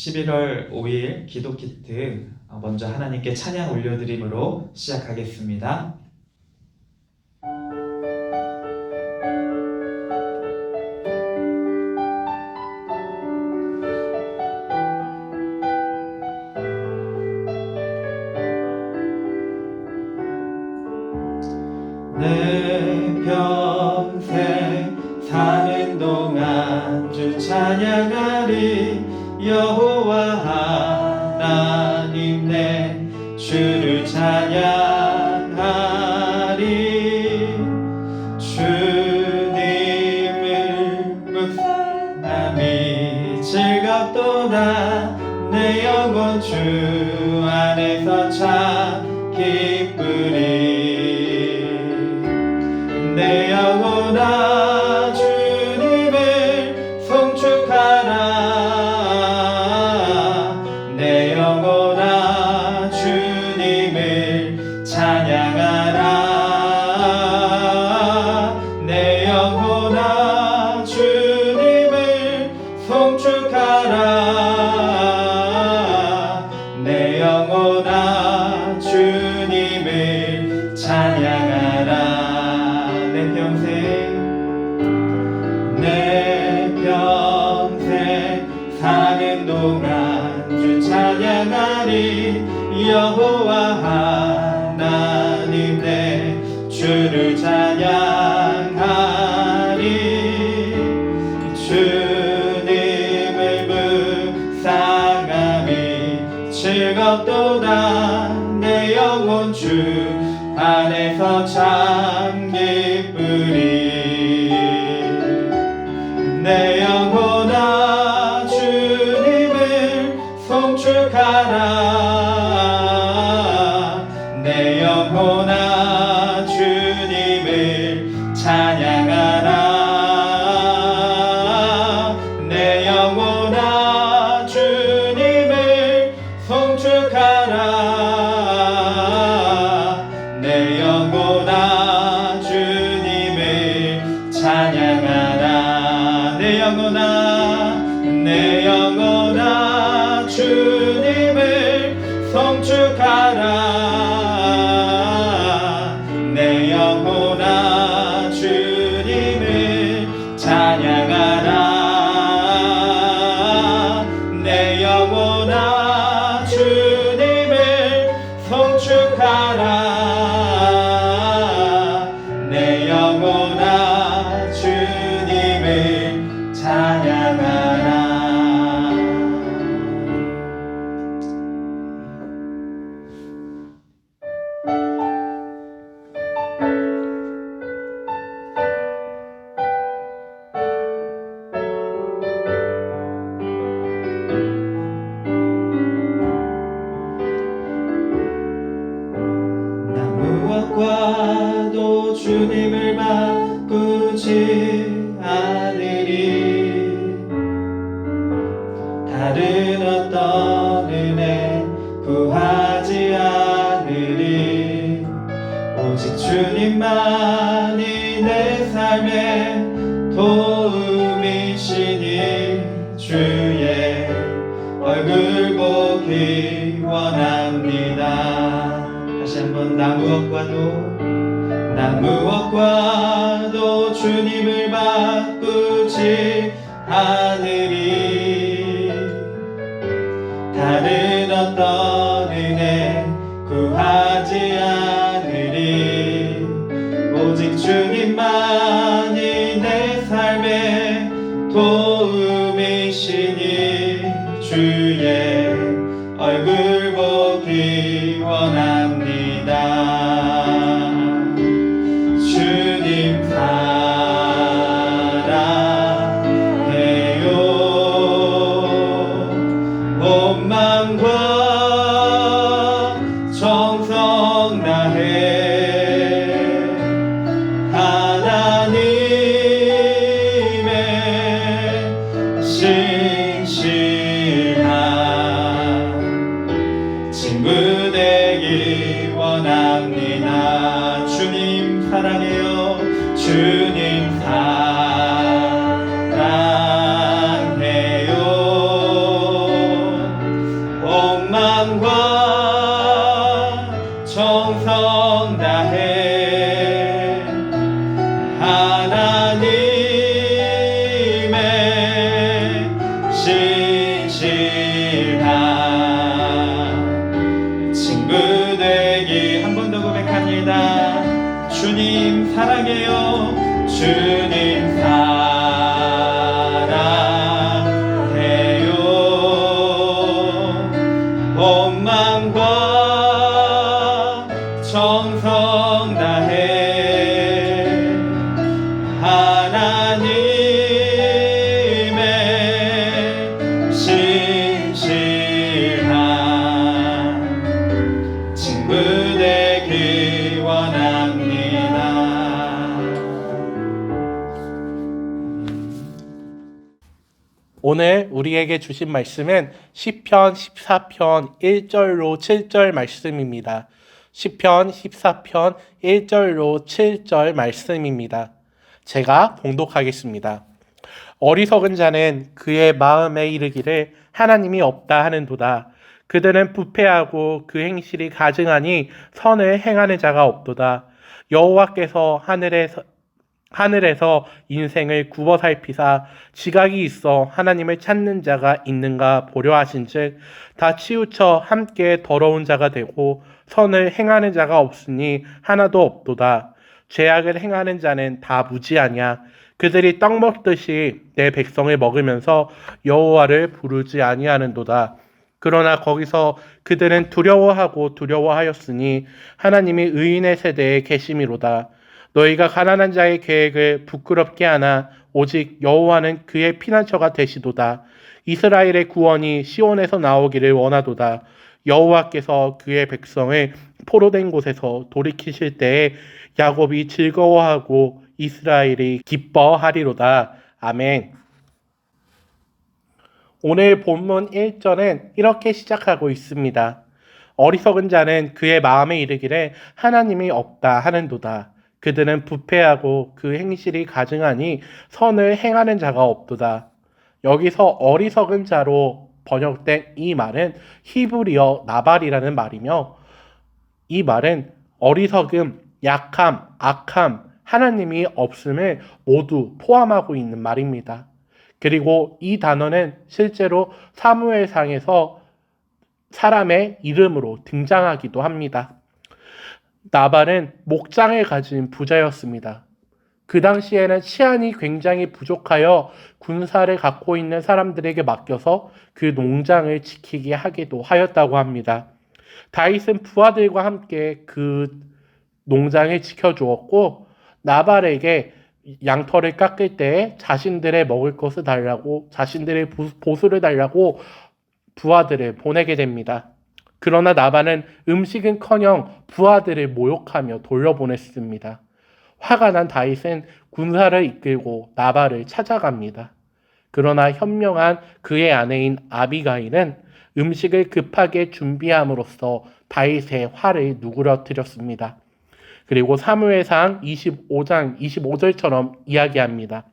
11월 5일 기도 키트 먼저 하나님께 찬양 올려드림으로 시작하겠습니다. 내 평생 사는 동안 주 찬양하리. 여호와 하나님 내 주를 찬양하리. 주님을 묵상함이 즐겁도다. 내 영혼 주 안에서 참 기쁘리. 내 영혼아 주님을 송축하라. 내 영혼아 주님을 찬양하라. 내 영혼아 주님을 송축하라. 내 영혼아 주님을 찬양하라. 내 평생 사는 동안 주 찬양하리. 여호와 하나님 내 주를 찬양하리. 주님을 묵상함이 즐겁도다. 내 영혼 주 안에서 참 기쁘리. 내 영혼아 주님을 송축하라. 내 영혼아 주님을 찬양하라. 내 영혼아 주님을 송축하라. 내 영혼아 주님을 찬양하라. 내 영혼아 주님을 송축하라. 내 영혼아 주님을 찬양하라. 내 영혼아 주님을 송축하라. 내 영혼아 주님을 찬양하라. 나 무엇과도 주님을 바꾸지 않으리. 다른 어떤 은혜 구하지 않으리. 오직 주님만이 내 삶의 도움이시니 주의 얼굴 보기 원합니다. 다시 한번 나 무엇과도 주님을 바꾸지 않으리. 다른 어떤 은혜 구하지 않으리. 오직 주님만이 내 삶의 도움이시니 주의 얼굴 보기 원합니다. 주님 사랑해요. 온 마음과 정성 다해 하나님의 신실한 친구 되기 원합니다. 주님 사랑해요. 주님 사랑해요. 정성 다해 하나님의 신실한 친구 되기. 한 번 더 고백합니다. 주님 사랑해요. 주님 사랑해요. 온 마음과 정성 다해 하나님의 신실한 친구 되기 원합니다. 오늘 우리에게 주신 말씀은 시편 14편 1절로 7절 말씀입니다. 시편 14편 1절로 7절 말씀입니다. 제가 봉독하겠습니다. 어리석은 자는 그의 마음에 이르기를 하나님이 없다 하는도다. 그들은 부패하고 그 행실이 가증하니 선을 행하는 자가 없도다. 여호와께서 하늘에서 인생을 굽어 살피사 지각이 있어 하나님을 찾는 자가 있는가 보려 하신즉 다 치우쳐 함께 더러운 자가 되고 선을 행하는 자가 없으니 하나도 없도다. 죄악을 행하는 자는 다 무지하냐. 그들이 떡 먹듯이 내 백성을 먹으면서 여호와를 부르지 아니하는도다. 그러나 거기서 그들은 두려워하였으니 하나님이 의인의 세대에 계심이로다. 너희가 가난한 자의 계획을 부끄럽게 하나 오직 여호와는 그의 피난처가 되시도다. 이스라엘의 구원이 시온에서 나오기를 원하도다. 여호와께서 그의 백성을 포로된 곳에서 돌이키실 때에 야곱이 즐거워하고 이스라엘이 기뻐하리로다. 아멘. 오늘 본문 1절은 이렇게 시작하고 있습니다. 어리석은 자는 그의 마음에 이르기를 하나님이 없다 하는도다. 그들은 부패하고 그 행실이 가증하니 선을 행하는 자가 없도다. 여기서 어리석은 자로 번역된 이 말은 히브리어 나발이라는 말이며, 이 말은 어리석음, 약함, 악함, 하나님이 없음을 모두 포함하고 있는 말입니다. 그리고 이 단어는 실제로 사무엘상에서 사람의 이름으로 등장하기도 합니다. 나발은 목장을 가진 부자였습니다. 그 당시에는 치안이 굉장히 부족하여 군사를 갖고 있는 사람들에게 맡겨서 그 농장을 지키게 하기도 하였다고 합니다. 다윗은 부하들과 함께 그 농장을 지켜주었고 나발에게 양털을 깎을 때에 자신들의 먹을 것을 달라고, 자신들의 보수를 달라고 부하들을 보내게 됩니다. 그러나 나발은 음식은커녕 부하들을 모욕하며 돌려보냈습니다. 화가 난 다윗은 군사를 이끌고 나발을 찾아갑니다. 그러나 현명한 그의 아내인 아비가일은 음식을 급하게 준비함으로써 다윗의 화를 누그러뜨렸습니다. 그리고 사무엘상 25장 25절처럼 이야기합니다.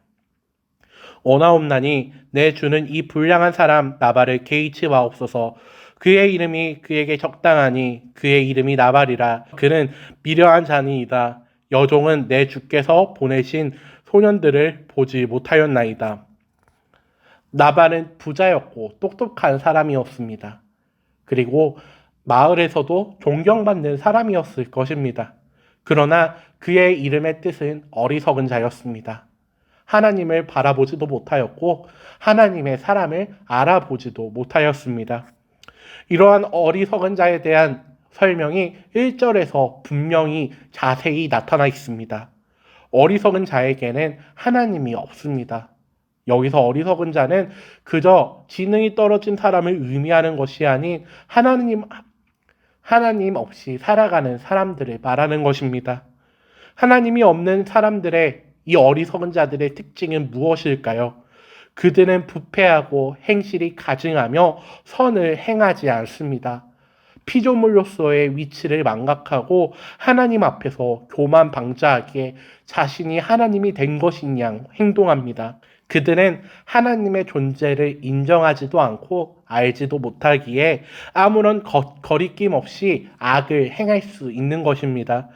오나옵나니 내 주는 이 불량한 사람 나발을 개의치 마옵소서. 그의 이름이 그에게 적당하니 그의 이름이 나발이라. 그는 미련한 자니이다. 여종은 내 주께서 보내신 소년들을 보지 못하였나이다. 나발은 부자였고 똑똑한 사람이었습니다. 그리고 마을에서도 존경받는 사람이었을 것입니다. 그러나 그의 이름의 뜻은 어리석은 자였습니다. 하나님을 바라보지도 못하였고 하나님의 사람을 알아보지도 못하였습니다. 이러한 어리석은 자에 대한 설명이 1절에서 분명히 자세히 나타나 있습니다. 어리석은 자에게는 하나님이 없습니다. 여기서 어리석은 자는 그저 지능이 떨어진 사람을 의미하는 것이 아닌 하나님 없이 살아가는 사람들을 말하는 것입니다. 하나님이 없는 사람들의, 이 어리석은 자들의 특징은 무엇일까요? 그들은 부패하고 행실이 가증하며 선을 행하지 않습니다. 피조물로서의 위치를 망각하고 하나님 앞에서 교만방자하게 자신이 하나님이 된 것인 양 행동합니다. 그들은 하나님의 존재를 인정하지도 않고 알지도 못하기에 아무런 거리낌 없이 악을 행할 수 있는 것입니다.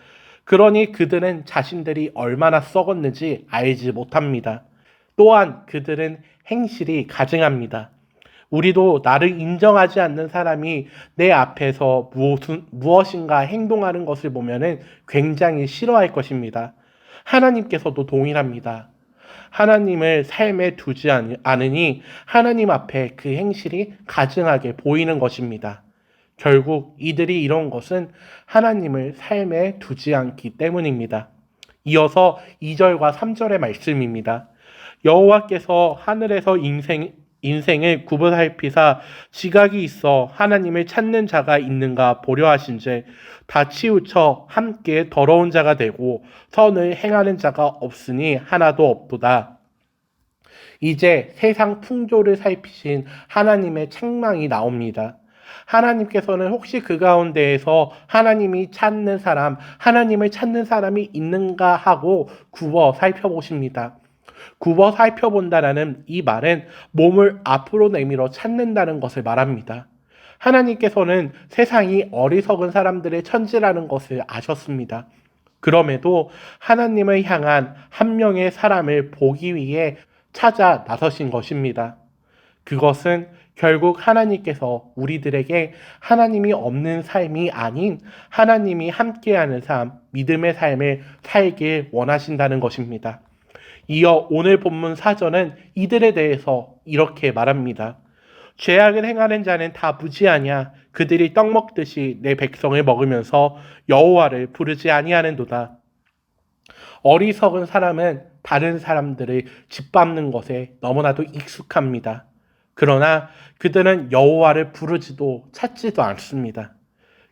그러니 그들은 자신들이 얼마나 썩었는지 알지 못합니다. 또한 그들은 행실이 가증합니다. 우리도 나를 인정하지 않는 사람이 내 앞에서 무엇인가 행동하는 것을 보면은 굉장히 싫어할 것입니다. 하나님께서도 동일합니다. 하나님을 삶에 두지 않으니 하나님 앞에 그 행실이 가증하게 보이는 것입니다. 결국 이들이 이런 것은 하나님을 삶에 두지 않기 때문입니다. 이어서 2절과 3절의 말씀입니다. 여호와께서 하늘에서 인생을 구분살피사 지각이 있어 하나님을 찾는 자가 있는가 보려 하신즉 다 치우쳐 함께 더러운 자가 되고 선을 행하는 자가 없으니 하나도 없도다. 이제 세상 풍조를 살피신 하나님의 책망이 나옵니다. 하나님께서는 혹시 그 가운데에서 하나님을 찾는 사람이 있는가 하고 굽어 살펴보십니다. 굽어 살펴본다라는 이 말은 몸을 앞으로 내밀어 찾는다는 것을 말합니다. 하나님께서는 세상이 어리석은 사람들의 천지라는 것을 아셨습니다. 그럼에도 하나님을 향한 한 명의 사람을 보기 위해 찾아 나서신 것입니다. 그것은 결국 하나님께서 우리들에게 하나님이 없는 삶이 아닌 하나님이 함께하는 삶, 믿음의 삶을 살길 원하신다는 것입니다. 이어 오늘 본문 4절은 이들에 대해서 이렇게 말합니다. 죄악을 행하는 자는 다 무지하냐? 그들이 떡 먹듯이 내 백성을 먹으면서 여호와를 부르지 아니하는도다. 어리석은 사람은 다른 사람들을 짓밟는 것에 너무나도 익숙합니다. 그러나 그들은 여호와를 부르지도 찾지도 않습니다.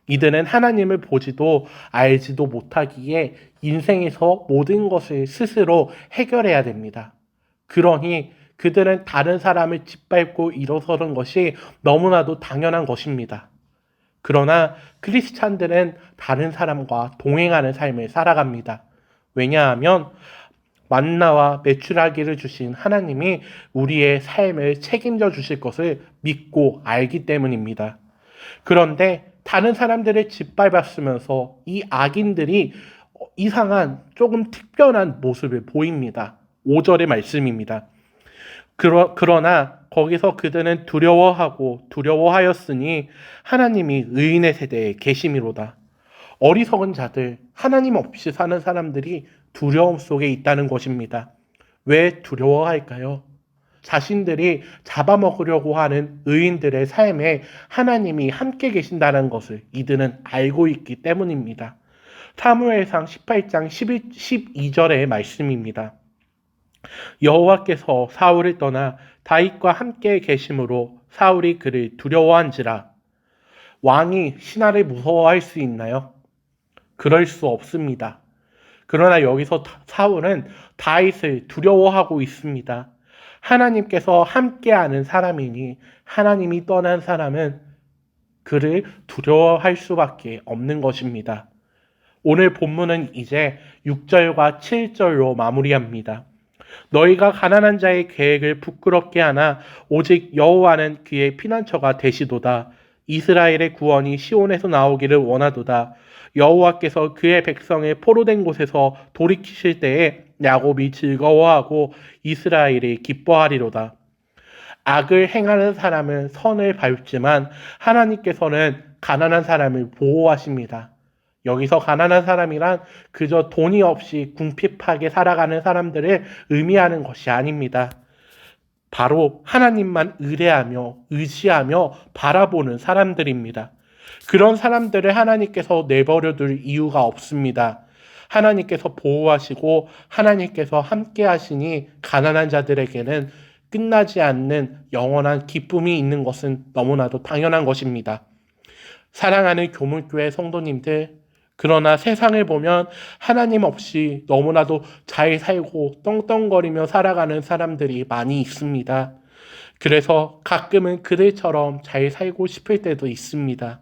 이들은 하나님을 보지도 알지도 못하기에 인생에서 모든 것을 스스로 해결해야 됩니다. 그러니 그들은 다른 사람을 짓밟고 일어서는 것이 너무나도 당연한 것입니다. 그러나 크리스찬들은 다른 사람과 동행하는 삶을 살아갑니다. 왜냐하면 만나와 메추라기를 주신 하나님이 우리의 삶을 책임져 주실 것을 믿고 알기 때문입니다. 그런데 다른 사람들을 짓밟았으면서 이 악인들이 이상한 조금 특별한 모습을 보입니다. 5절의 말씀입니다. 그러나 거기서 그들은 두려워하였으니 하나님이 의인의 세대에 계심이로다. 어리석은 자들, 하나님 없이 사는 사람들이 두려움 속에 있다는 것입니다. 왜 두려워할까요? 자신들이 잡아먹으려고 하는 의인들의 삶에 하나님이 함께 계신다는 것을 이들은 알고 있기 때문입니다. 사무엘상 18장 12절의 말씀입니다. 여호와께서 사울을 떠나 다윗과 함께 계심으로 사울이 그를 두려워한지라. 왕이 신하를 무서워할 수 있나요? 그럴 수 없습니다. 그러나 여기서 사울은 다윗을 두려워하고 있습니다. 하나님께서 함께하는 사람이니 하나님이 떠난 사람은 그를 두려워할 수밖에 없는 것입니다. 오늘 본문은 이제 6절과 7절로 마무리합니다. 너희가 가난한 자의 계획을 부끄럽게 하나 오직 여호와는 그의 피난처가 되시도다. 이스라엘의 구원이 시온에서 나오기를 원하도다. 여호와께서 그의 백성의 포로된 곳에서 돌이키실 때에 야곱이 즐거워하고 이스라엘이 기뻐하리로다. 악을 행하는 사람은 선을 밟지만 하나님께서는 가난한 사람을 보호하십니다. 여기서 가난한 사람이란 그저 돈이 없이 궁핍하게 살아가는 사람들을 의미하는 것이 아닙니다. 바로 하나님만 의지하며 바라보는 사람들입니다. 그런 사람들을 하나님께서 내버려둘 이유가 없습니다. 하나님께서 보호하시고 하나님께서 함께 하시니 가난한 자들에게는 끝나지 않는 영원한 기쁨이 있는 것은 너무나도 당연한 것입니다. 사랑하는 교물교회 성도님들, 그러나 세상을 보면 하나님 없이 너무나도 잘 살고 떵떵거리며 살아가는 사람들이 많이 있습니다. 그래서 가끔은 그들처럼 잘 살고 싶을 때도 있습니다.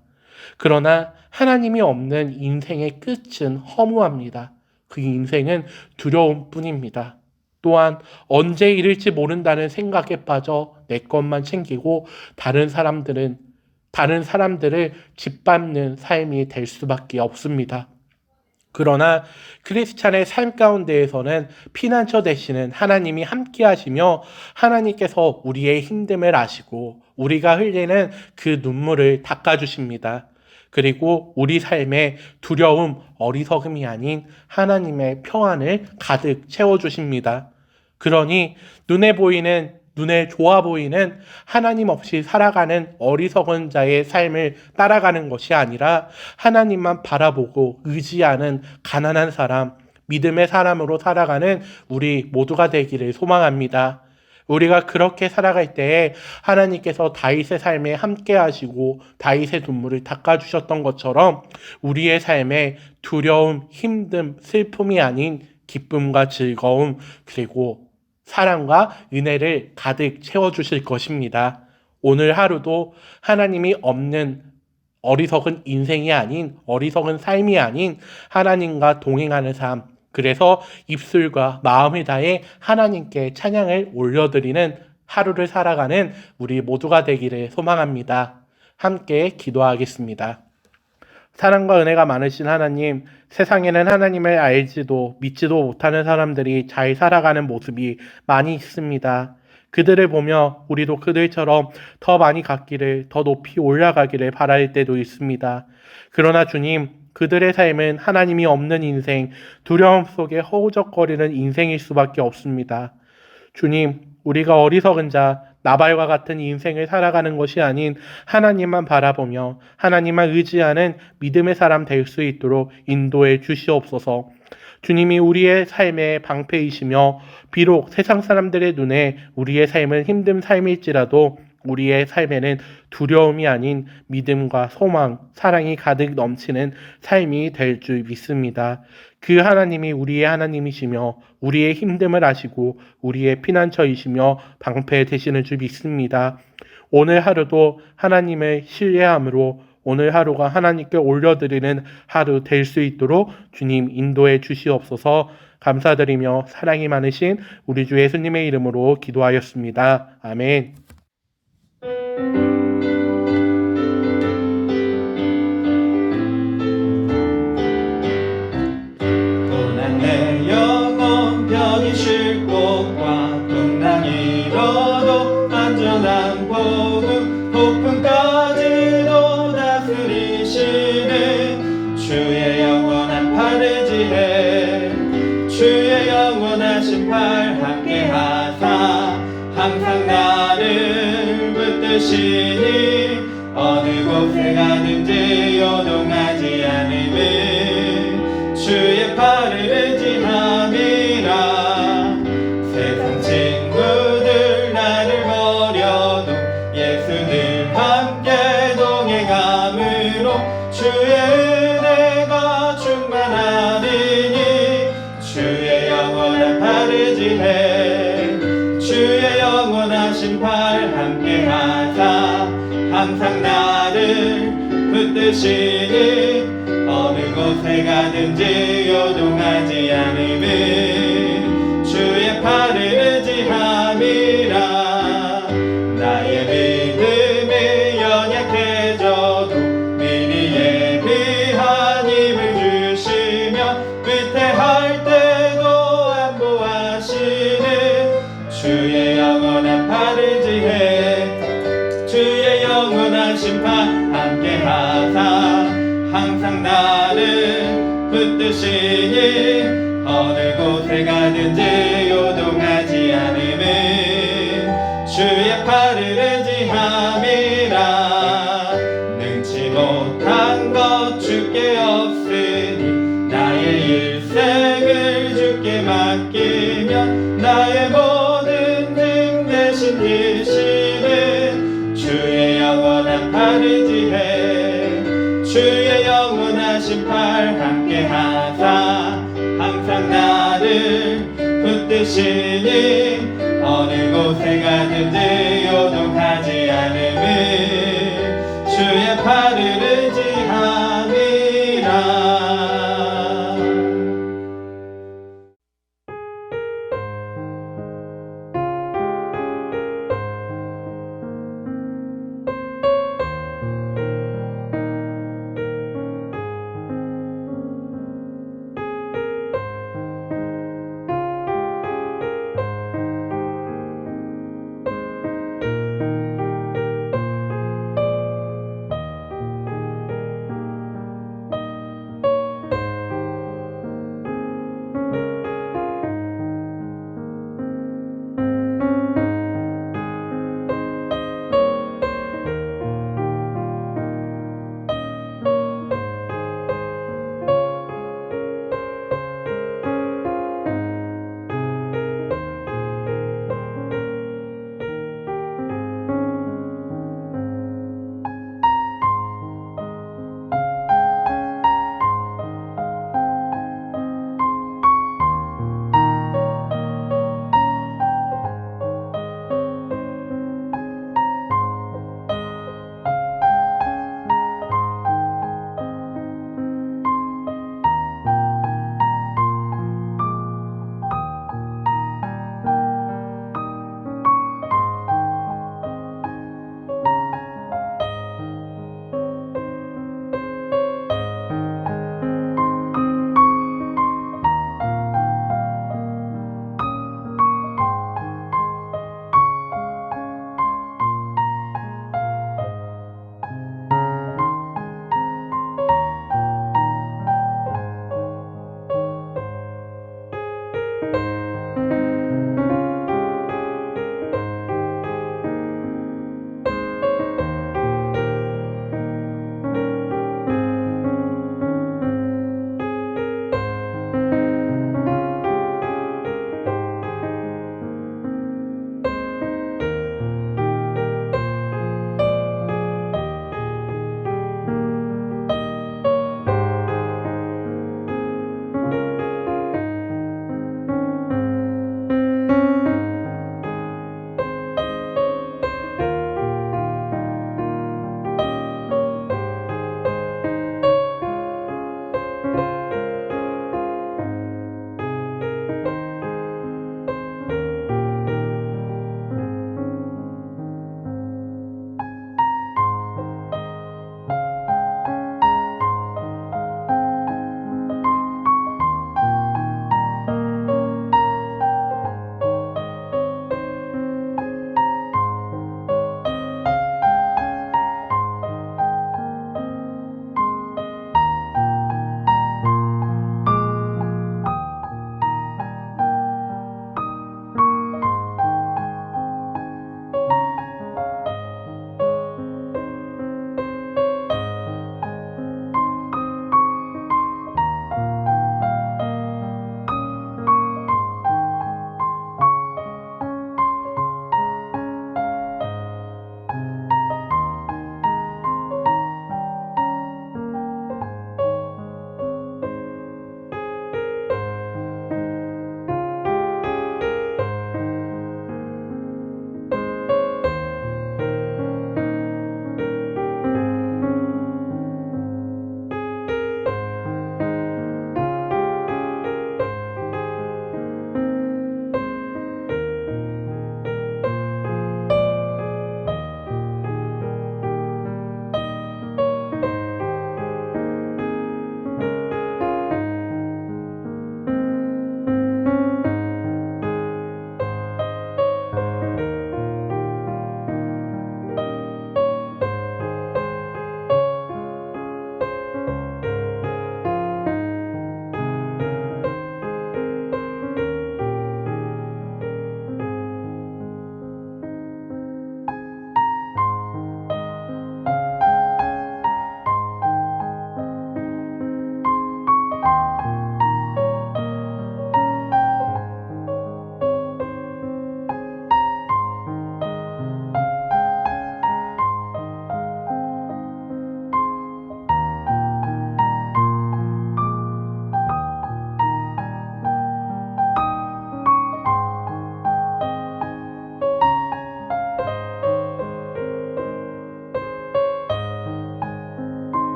그러나 하나님이 없는 인생의 끝은 허무합니다. 그 인생은 두려움뿐입니다. 또한 언제 이를지 모른다는 생각에 빠져 내 것만 챙기고 다른 사람들을 짓밟는 삶이 될 수밖에 없습니다. 그러나 크리스찬의 삶 가운데에서는 피난처 되시는 하나님이 함께 하시며 하나님께서 우리의 힘듦을 아시고 우리가 흘리는 그 눈물을 닦아주십니다. 그리고 우리 삶에 두려움, 어리석음이 아닌 하나님의 평안을 가득 채워주십니다. 그러니 눈에 좋아 보이는 하나님 없이 살아가는 어리석은 자의 삶을 따라가는 것이 아니라 하나님만 바라보고 의지하는 가난한 사람, 믿음의 사람으로 살아가는 우리 모두가 되기를 소망합니다. 우리가 그렇게 살아갈 때에 하나님께서 다윗의 삶에 함께 하시고 다윗의 눈물을 닦아주셨던 것처럼 우리의 삶에 두려움, 힘듦, 슬픔이 아닌 기쁨과 즐거움, 그리고 사랑과 은혜를 가득 채워주실 것입니다. 오늘 하루도 하나님이 없는 어리석은 인생이 아닌, 어리석은 삶이 아닌 하나님과 동행하는 삶, 그래서 입술과 마음을 다해 하나님께 찬양을 올려드리는 하루를 살아가는 우리 모두가 되기를 소망합니다. 함께 기도하겠습니다. 사랑과 은혜가 많으신 하나님, 세상에는 하나님을 알지도 믿지도 못하는 사람들이 잘 살아가는 모습이 많이 있습니다. 그들을 보며 우리도 그들처럼 더 많이 갖기를, 더 높이 올라가기를 바랄 때도 있습니다. 그러나 주님, 그들의 삶은 하나님이 없는 인생, 두려움 속에 허우적거리는 인생일 수밖에 없습니다. 주님, 우리가 어리석은 자, 나발과 같은 인생을 살아가는 것이 아닌 하나님만 바라보며 하나님만 의지하는 믿음의 사람 될 수 있도록 인도해 주시옵소서. 주님이 우리의 삶의 방패이시며 비록 세상 사람들의 눈에 우리의 삶은 힘든 삶일지라도 우리의 삶에는 두려움이 아닌 믿음과 소망, 사랑이 가득 넘치는 삶이 될 줄 믿습니다. 그 하나님이 우리의 하나님이시며 우리의 힘듦을 아시고 우리의 피난처이시며 방패 되시는 줄 믿습니다. 오늘 하루도 하나님을 신뢰함으로 오늘 하루가 하나님께 올려드리는 하루 될 수 있도록 주님 인도해 주시옵소서. 감사드리며 사랑이 많으신 우리 주 예수님의 이름으로 기도하였습니다. 아멘. 또한 내 영혼 병이 쉴 곳과 풍랑이 일어도 안전한 복음 폭풍까지도 다스리시는 주의 영원한 팔을 지해 주의 영원하신 팔 함께 하사 항상 나를 붙드시니 어느 곳에 가든지 요동하지 않음을 주의 팔을 의지함이라. 세상 친구들 나를 버려도 예수 늘 함께 동행함으로 주의 은혜가 충만하리니 주의 영원한 팔을 지해 주의 영원하신 팔 함께 하사 항상 나를 붙드시니 어느 곳에 가든지 요동하지 않음을 주의 팔을 의지함이라. 나의 믿음이 연약해져도 미리 예비한 힘을 주시며 위태할 때도 안보하시는 주의 영원한 팔을 지해 주의 영원하신 팔 함께 하사 항상 나를 붙드시니 어느 곳에 가든지 요동하지 않음을 주의 팔을 의지함이라. 능치 못한 것 주께 없으니 나의 일생을 주께 맡기며 나의 모든 짐 대신 지시는 주의 영원한 팔을 지해 주의 영원하신 팔 함께 하사 항상 나를 붙드시니 어느 곳에 가든지